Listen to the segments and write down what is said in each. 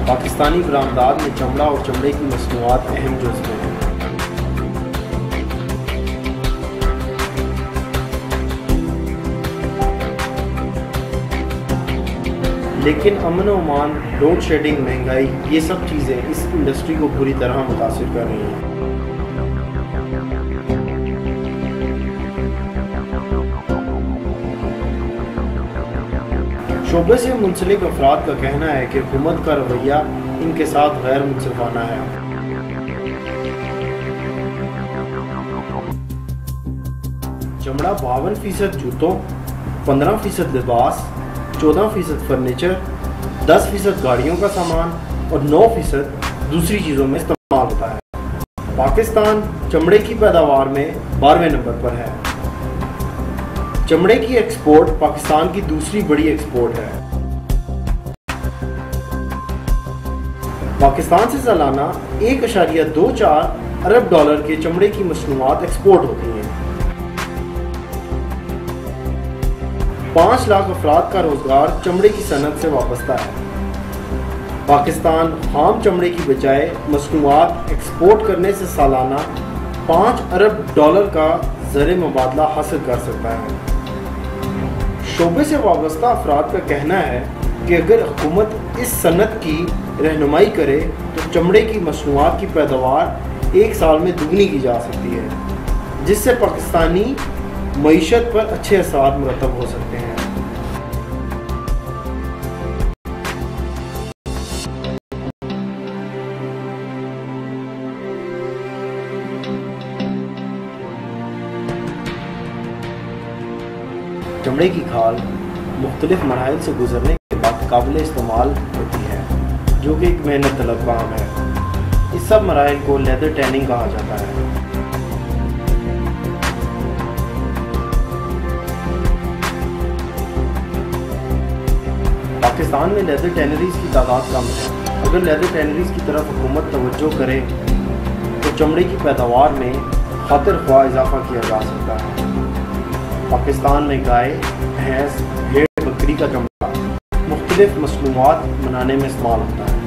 पाकिस्तानी बरामदात में चमड़ा और चमड़े की मसनूआत अहम जुज़्व हैं। लेकिन अमन ओमान, लोड शेडिंग, महंगाई, ये सब चीज़ें इस इंडस्ट्री को बुरी तरह मुतासिर कर रही हैं। शोबे से मुंसलिक अफराद का कहना है कि हुकूमत का रवैया इनके साथ गैर मुनसिफाना है। चमड़ा 52% जूतों, 15% लिबास, 14% फर्नीचर, 10% गाड़ियों का सामान और 9% दूसरी चीज़ों में इस्तेमाल होता है। पाकिस्तान चमड़े की पैदावार में 12वें नंबर पर है। चमड़े की एक्सपोर्ट पाकिस्तान की दूसरी बड़ी एक्सपोर्ट है। पाकिस्तान से सालाना 1.24 अरब डॉलर के चमड़े की मसनूआत एक्सपोर्ट होती हैं। 5 लाख अफराद का रोजगार चमड़े की सनत से वाबस्ता है। पाकिस्तान खाम चमड़े की बजाय मसनूआत एक्सपोर्ट करने से सालाना 5 अरब डॉलर का ज़र मुबादला हासिल कर सकता है। शोबे से वाबस्ता अफराद का कहना है कि अगर हुकूमत इस सनत की रहनुमाई करे तो चमड़े की मसनूआत की पैदावार 1 साल में दुगनी की जा सकती है, जिससे पाकिस्तानी मईशत पर अच्छे असर मुरतब हो सकते हैं। चमड़े की खाल मुख्तलिफ मराहिल से गुजरने के बाद काबिल इस्तेमाल होती है, जो कि एक मेहनत तलब काम है। इस सब मराहिल को लेदर टैनिंग कहा जाता है। पाकिस्तान में लेदर टैनरीज की तादाद कम है। अगर लेदर टैनरीज की तरफ हुकूमत तवज्जो करे तो चमड़े की पैदावार में खातिर ख्वाह इजाफा किया जा सकता है। पाकिस्तान में गाय, भैंस, भेड़, बकरी का चमड़ा मुख्तलिफ मसनूआत बनाने में इस्तेमाल होता है।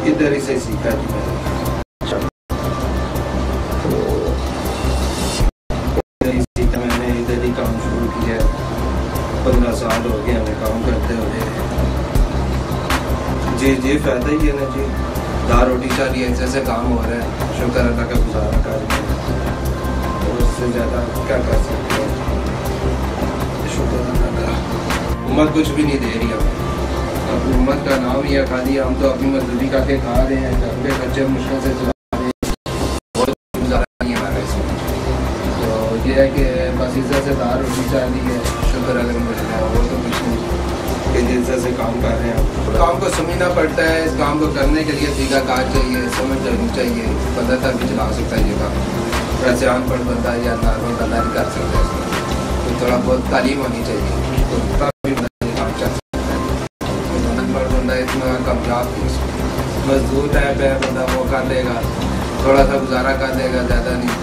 इधर ही से सीखा जी मैंने। इधर ही सीखा मैंने, इधर ही काम शुरू किया। 15 साल हो गए हमें काम करते हुए। जी फायदा ही है ना जी, दाल रोटी शादी ऐसे काम हो रहा है, शुक्र अल्लाह का, गुजारा कर रहे हैं, तो उससे ज़्यादा क्या कर सकते हैं। शुक्र अल्लाह का। उम्मत कुछ भी नहीं दे रही हमें, अब उम्मत का नाम ही है खाली। हम तो अपनी मजदूरी करके खा रहे हैं, घर पे बच्चे मुश्किल से चला रहे हैं, बहुत गुजारा नहीं है हमारा इसमें। तो ये है कि बस इज्जत से दार होनी चाहिए, शुक्र अगर मिल रहा है, वो तो कुछ नहीं कि इज्जत से काम कर रहे हैं। काम को समझना पड़ता है, इस काम को करने के लिए तरीकाकार चाहिए, समझ जानी चाहिए, बंदा तक भी चला सकता है ये काम। वैसे अनपढ़ बंदा या नॉर्मल बंदा नहीं कर सकता इसमें, तो थोड़ा बहुत तालीम होनी चाहिए, तो तभी बंदा काम चल सकता है। तो अनपढ़ बंदा इतना कामयाब मजदूर टाइप है बंदा, वो कर लेगा, थोड़ा सा गुजारा कर लेगा, ज़्यादा नहीं।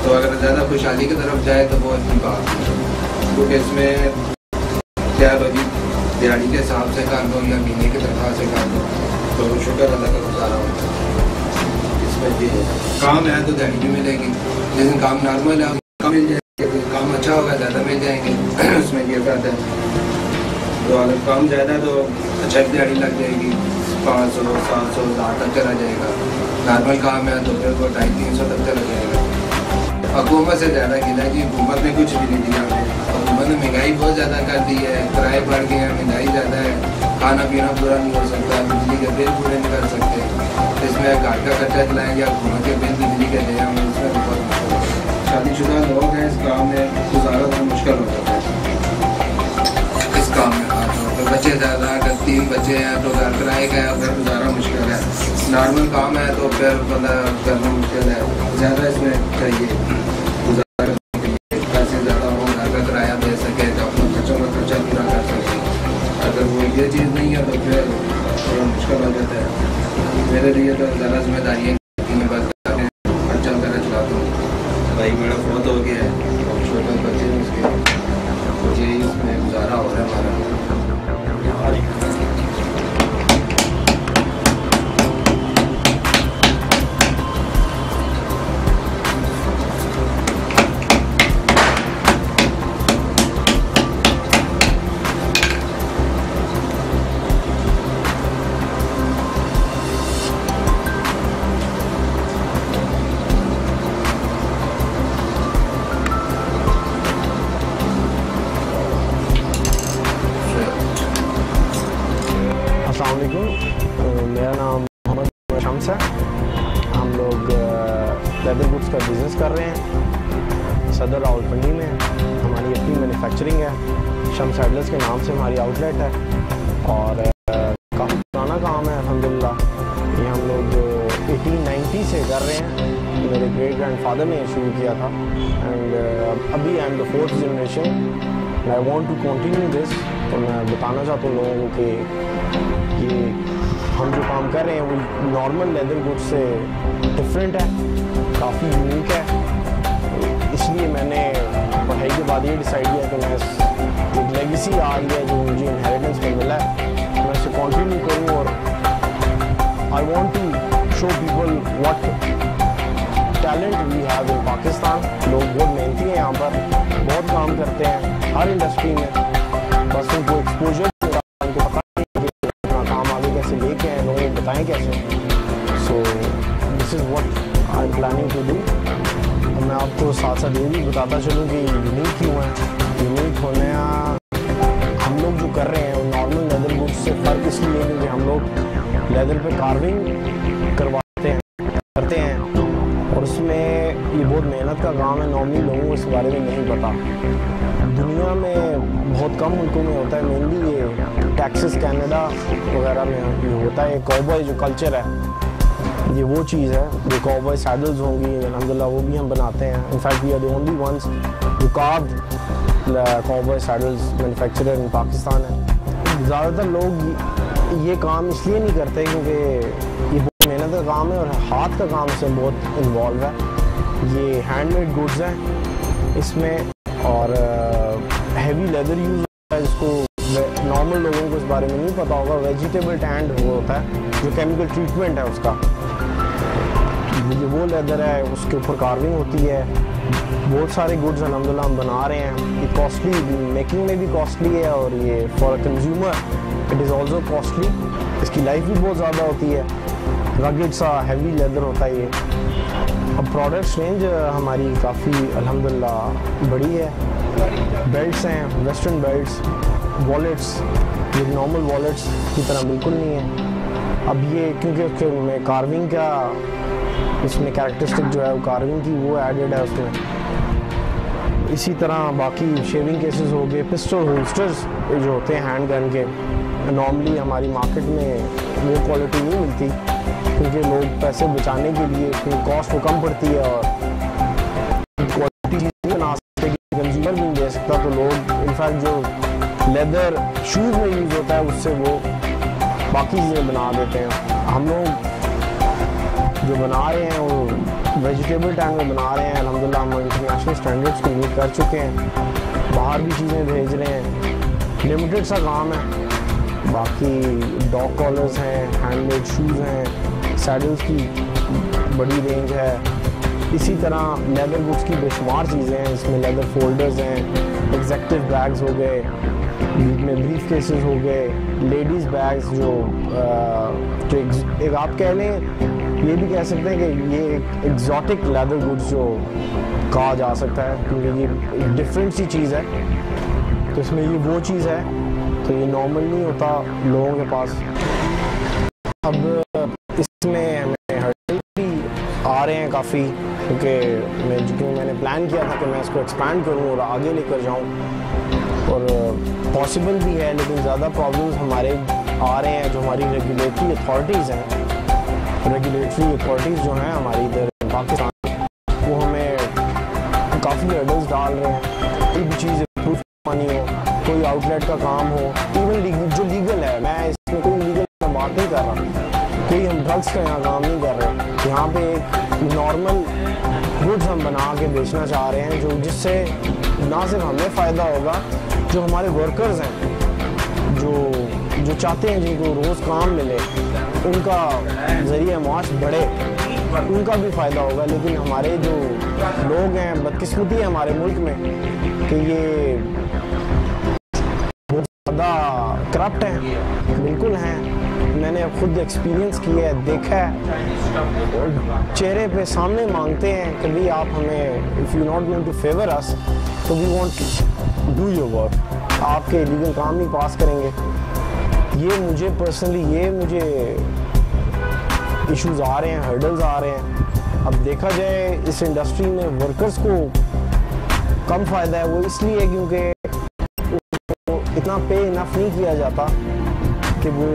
तो अगर ज़्यादा खुशहाली की तरफ जाए तो वो अच्छी बात है, क्योंकि इसमें क्या रोजी दिहाड़ी के हिसाब से कर लो या महीने की तनख्वाह से कर लो, तो शुक्र अल्लाह का गुजारा होता है। इसमें ये काम है तो दिहाड़ी भी मिलेगी, लेकिन काम नॉर्मल है कम मिल जाएगी, काम अच्छा होगा ज़्यादा मिल जाएंगे उसमें ये फायदा है। तो अगर काम ज़्यादा तो अच्छा दिहाड़ी लग जाएगी, 500 700 1000 तक चला जाएगा। नॉर्मल काम है तो फिर वो 250-300 तक चला जाएगा। हुकूमत से ज़्यादा गिला जी, हुकूमत ने कुछ भी नहीं दिया हमें। हुकूमत ने महंगाई बहुत ज़्यादा कर दी है, किराए बढ़ गए हैं, महंगाई ज़्यादा है, खाना पीना पूरा नहीं हो सकता, बिजली के बिल पूरे नहीं कर सकते, इसमें घर का खर्चा चलाएँ या हुकूमत के बिल बिजली के दें हम, इसमें बहुत मुश्किल है। शादीशुदा लोग हैं, इस काम में गुजारा बहुत मुश्किल हो जाता है। इस काम में तो बच्चे ज़्यादा, अगर 3 बच्चे हैं तो घर किराए का है, फिर गुजारा मुश्किल है। नॉर्मल काम है तो फिर बंदा करना मुश्किल है, ज़्यादा इसमें चाहिए गुजारा करने के लिए पैसे ज़्यादा हो, घर का किराया दे सके, तो अपना खर्चा पूरा कर सके। अगर वो ये चीज़ नहीं है तो फिर थोड़ा मुश्किल हो जाता है। मेरे लिए तो ज़्यादा जिम्मेदारी है कि मैं बस खर्चा वगैरह चलाता हूँ। भाई मेरा बहुत हो गया है, छोटे बच्चे हैं उसके, तो यही इसमें गुजारा हो रहा है हमारा। अस्सलाम वालेकुम, मेरा नाम मोहम्मद शम्स है। हम लोग लेदर गुड्स का बिज़नेस कर रहे हैं सदर रावलपिंडी में। हमारी अपनी मैन्युफैक्चरिंग है, शम्स सैडल्स के नाम से हमारी आउटलेट है, और काफ़ी पुराना काम है अल्हम्दुलिल्लाह। ये हम लोग 1890 से कर रहे हैं, मेरे ग्रेट ग्रैंडफादर ने शुरू किया था, एंड अभी I am the 4th generation. I want to continue this. तो मैं बताना चाहता हूँ लोगों को कि ये हम जो काम कर रहे हैं वो नॉर्मल लेदर गुड्स से डिफरेंट है, काफ़ी यूनिक है। इसलिए मैंने पढ़ाई के बाद ये डिसाइड किया कि मैं एक लेगेसी आ गया जो मुझे इनहेरिटेंस में मिला है, मैं इसे कंटिन्यू करूँ। और I want to show people what talent we have in Pakistan. लोग बहुत मेहनती हैं, यहाँ पर बहुत काम करते हैं हर इंडस्ट्री में, बस उनको एक्सपोजर उनको पता नहीं कि अपना काम आगे कैसे लेके आए, लोगों को बताएं कैसे। So this is what I am planning to do. मैं आपको साथ साथ ये भी बताता चलूँ कि यूनिक क्यों है। यूनिक होने हम लोग जो कर रहे हैं वो नॉर्मल लेदर गुड्स से फ़र्क इसलिए है क्योंकि हम लोग लेदर पे कार्विंग करते हैं, और उसमें ये बहुत मेहनत का काम है। नॉर्मली लोगों को इस बारे में नहीं पता। दुनिया में बहुत कम मुल्कों में होता है, मेनली ये टेक्सास कनाडा वगैरह में ये होता है। कॉबॉय जो कल्चर है ये वो चीज़ है, जो कॉबॉय सैडल्स होंगी अल्हम्दुलिल्लाह वो भी हम बनाते हैं। In fact we are the only ones जो carved cowboy saddles manufacturer in Pakistan है। ज़्यादातर लोग ये काम इसलिए नहीं करते क्योंकि ये बहुत मेहनत का काम है और हाथ का काम से बहुत इन्वॉल्व है। ये हैंडमेड गुड्स हैं इसमें, और हैवी लेदर यूज़ होता है जिसको नॉर्मल लोगों को इस बारे में नहीं पता होगा। वेजिटेबल टैंड वो होता है जो केमिकल ट्रीटमेंट है उसका, ये वो लेदर है, उसके ऊपर कार्विंग होती है। बहुत सारे गुड्स अल्हम्दुलिल्लाह हम बना रहे हैं। ये कॉस्टली, मेकिंग में भी कॉस्टली है, और ये for consumer it is also costly. इसकी लाइफ भी बहुत ज़्यादा होती है, रगेड सा हैवी लेदर होता है ये। अब प्रोडक्ट्स रेंज हमारी काफ़ी अल्हम्दुलिल्लाह बड़ी है। बेल्ट्स हैं, वेस्टर्न बेल्ट्स, वॉलेट्स, ये नॉर्मल वॉलेट्स की तरह बिल्कुल नहीं है। अब ये क्योंकि उसके में कार्विंग का इसमें कैरेक्टरिस्टिक जो है वो कार्विंग की वो एडेड है उसमें। इसी तरह बाकी शेविंग केसेस हो गए, पिस्टल होल्स्टर्स जो होते हैं हैंड गन के, नॉर्मली हमारी मार्केट में वो क्वालिटी नहीं मिलती क्योंकि लोग पैसे बचाने के लिए अपनी कॉस्ट को कम पड़ती है और क्वालिटी चीज़ नहीं बना सकते कि कंज्यूमर भी नहीं दे सकता, तो लोग इनफैक्ट जो लेदर शूज़ में यूज़ होता है उससे वो बाकी चीज़ें बना देते हैं। हम लोग जो बना रहे हैं वो वेजिटेबल टैंक में बना रहे हैं, अल्हम्दुलिल्लाह हम इंटरनेशनल स्टैंडर्ड्स को मीट कर चुके हैं, बाहर भी चीज़ें भेज रहे हैं। लिमिटेड सा काम है, बाकी डॉग कॉलर्स हैं, हैंडमेड शूज़ हैं, सैडल्स की बड़ी रेंज है। इसी तरह लेदर गुड्स की बेशुमार चीज़ें हैं, इसमें लेदर फोल्डर्स हैं, एग्जेक्टिव बैग्स हो गए, में ब्रीफ केसेस हो गए, लेडीज़ बैग्स जो एक आप कह लें, ये भी कह सकते हैं कि ये एक एग्जॉटिक लेदर गुड्स जो कहा जा सकता है क्योंकि ये एक डिफरेंट सी चीज़ है। तो इसमें ये वो चीज़ है, तो ये नॉर्मल नहीं होता लोगों के पास। अब इसमें हमें हर्डल भी आ रहे हैं काफ़ी क्योंकि मैंने प्लान किया था कि मैं इसको एक्सपैंड करूं और आगे लेकर जाऊं, और पॉसिबल भी है, लेकिन ज़्यादा प्रॉब्लम्स हमारे आ रहे हैं जो हमारी रेगुलेटरी अथॉरिटीज़ हैं। रेगुलेटरी अथॉरिटीज़ जो हैं हमारी इधर पाकिस्तान, वो हमें काफ़ी हर्डल्स डाल रहे हैं। कोई भी चीज़ अप्रूव करनी हो, कोई आउटलेट का काम हो, इवन जो लीगल है, मैं इसमें कोई लीगल बात नहीं कर रहा, कोई हम ड्रग्स का यहाँ काम नहीं कर रहे। यहाँ पे एक नॉर्मल गुड्स हम बना के बेचना चाह रहे हैं जो जिससे ना सिर्फ हमें फ़ायदा होगा, जो हमारे वर्कर्स हैं जो चाहते हैं जिनको रोज़ काम मिले, उनका ज़रिया माश बढ़े, उनका भी फ़ायदा होगा। लेकिन हमारे जो लोग हैं, बदकिस्मती है हमारे मुल्क में कि ये बहुत ज़्यादा करप्ट हैं, बिल्कुल हैं। मैंने खुद एक्सपीरियंस किया है, देखा है, चेहरे पे सामने मांगते हैं कि भाई आप हमें, if you not going to favour us तो we want do your work, आपके लीगल काम ही पास करेंगे। ये मुझे पर्सनली इश्यूज आ रहे हैं, हर्डल्स आ रहे हैं। अब देखा जाए इस इंडस्ट्री में वर्कर्स को कम फ़ायदा है, वो इसलिए क्योंकि इतना पे इनफ नहीं किया जाता कि वो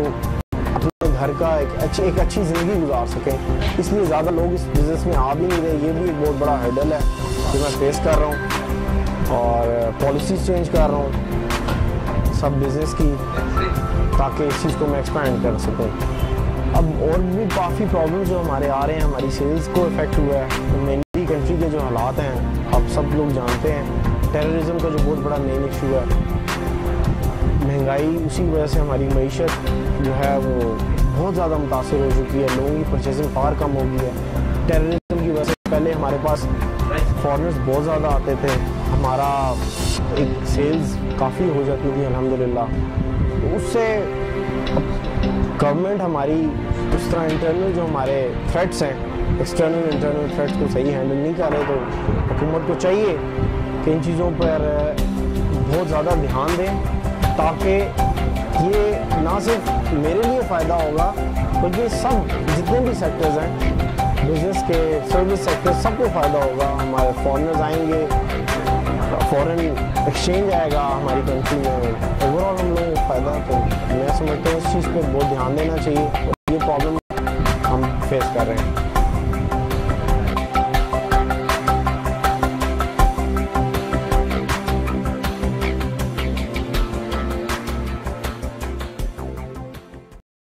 अपने घर का एक अच्छी ज़िंदगी गुजार सकें, इसलिए ज़्यादा लोग इस बिज़नेस में आ भी नहीं रहे। ये भी एक बहुत बड़ा हर्डल है जो मैं फेस कर रहा हूँ, और पॉलिसीज़ चेंज कर रहा हूँ सब बिज़नेस की, ताकि इस चीज़ को मैं एक्सपैंड कर सकूँ। अब और भी काफ़ी प्रॉब्लम्स जो हमारे आ रहे हैं, हमारी सेल्स को इफ़ेक्ट हुआ है। तो मेरी कंट्री के जो हालात हैं आप सब लोग जानते हैं, टेररिज्म का जो बहुत बड़ा मेन इशू है, महंगाई, उसी वजह से हमारी मईशत जो है वो बहुत ज़्यादा मुतासर हो चुकी है, लोगों की परचेजिंग पावर कम हो गई है। टेररिज्म की वजह से पहले हमारे पास फॉरेनर्स बहुत ज़्यादा आते थे, हमारा एक सेल्स काफ़ी हो जाती थी अल्हम्दुलिल्लाह। उससे गवर्नमेंट हमारी उस तरह इंटरनल जो हमारे थ्रेट्स हैं, एक्सटर्नल इंटरनल थ्रेट्स को सही हैंडल नहीं कर रहे, तो हुकूमत को चाहिए कि इन चीज़ों पर बहुत ज़्यादा ध्यान दें, ताकि ये ना सिर्फ मेरे लिए फ़ायदा होगा बल्कि सब जितने भी सेक्टर्स हैं बिज़नेस के, सर्विस सेक्टर, सबको फ़ायदा होगा। हमारे फॉरेनर्स आएंगे, फॉरेन एक्सचेंज आएगा हमारी कंट्री में, ओवरऑल हम लोगों को फ़ायदा। तो मैं समझता हूँ इस चीज़ पर बहुत ध्यान देना चाहिए, और ये प्रॉब्लम हम फेस कर रहे हैं।